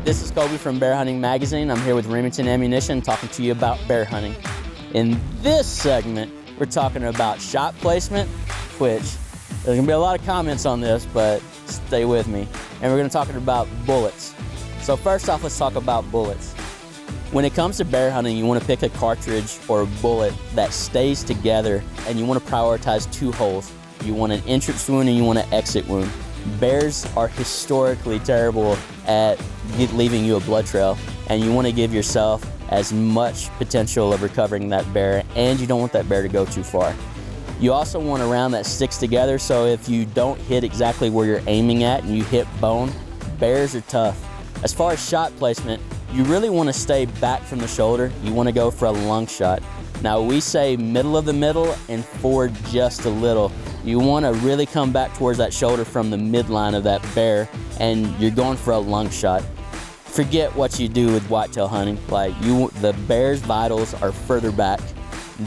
this is Kolby from Bear Hunting Magazine. I'm here with Remington Ammunition talking to you about bear hunting. In this segment, we're talking about shot placement, which there's gonna be a lot of comments on this, but stay with me. And we're gonna talk about bullets. So first off, let's talk about bullets. When it comes to bear hunting, you wanna pick a cartridge or a bullet that stays together, and you wanna prioritize two holes. You want an entrance wound and you want an exit wound. Bears are historically terrible at leaving you a blood trail, and you want to give yourself as much potential of recovering that bear, and you don't want that bear to go too far. You also want a round that sticks together, so if you don't hit exactly where you're aiming at and you hit bone, bears are tough. As far as shot placement, you really want to stay back from the shoulder. You want to go for a lung shot. Now we say middle of the middle and forward just a little. You want to really come back towards that shoulder from the midline of that bear, and you're going for a lung shot. Forget what you do with whitetail hunting. The bear's vitals are further back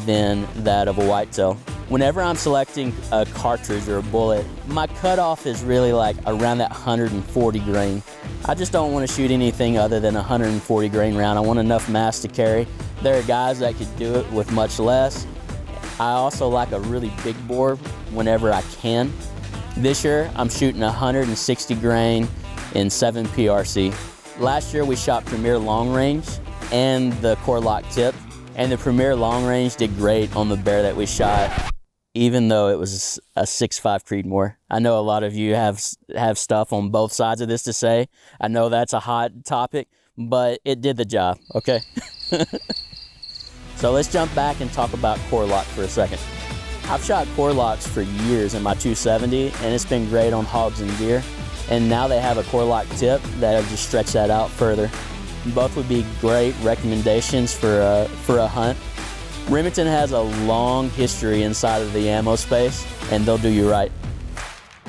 than that of a whitetail. Whenever I'm selecting a cartridge or a bullet, my cutoff is really like around that 140 grain. I just don't want to shoot anything other than a 140 grain round. I want enough mass to carry. There are guys that could do it with much less. I also like a really big bore whenever I can. This year, I'm shooting 160 grain in 7 PRC. Last year, we shot Premier Long Range and the Core Lock tip, and the Premier Long Range did great on the bear that we shot, even though it was a 6.5 Creedmoor. I know a lot of you have stuff on both sides of this to say. I know that's a hot topic, but it did the job, okay? So let's jump back and talk about Core Lock for a second. I've shot Core Locks for years in my 270, and it's been great on hogs and deer. And now they have a Core Lock tip that'll just stretch that out further. Both would be great recommendations for a hunt. Remington has a long history inside of the ammo space, and they'll do you right.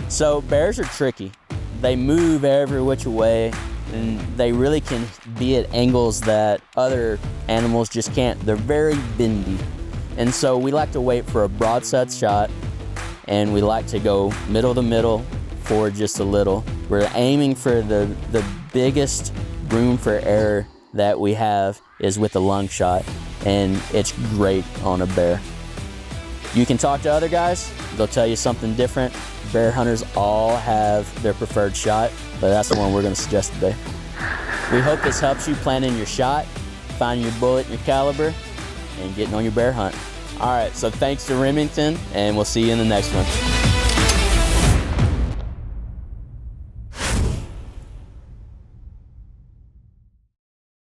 So bears are tricky. They move every which way, and they really can be at angles that other animals just can't. They're very bendy. And so we like to wait for a broadside shot, and we like to go middle to middle, forward just a little. We're aiming for the biggest room for error that we have is with the lung shot, and it's great on a bear. You can talk to other guys, they'll tell you something different. Bear hunters all have their preferred shot, but that's the one we're gonna suggest today. We hope this helps you plan in your shot, finding your bullet and your caliber, and getting on your bear hunt. All right, so thanks to Remington, and we'll see you in the next one.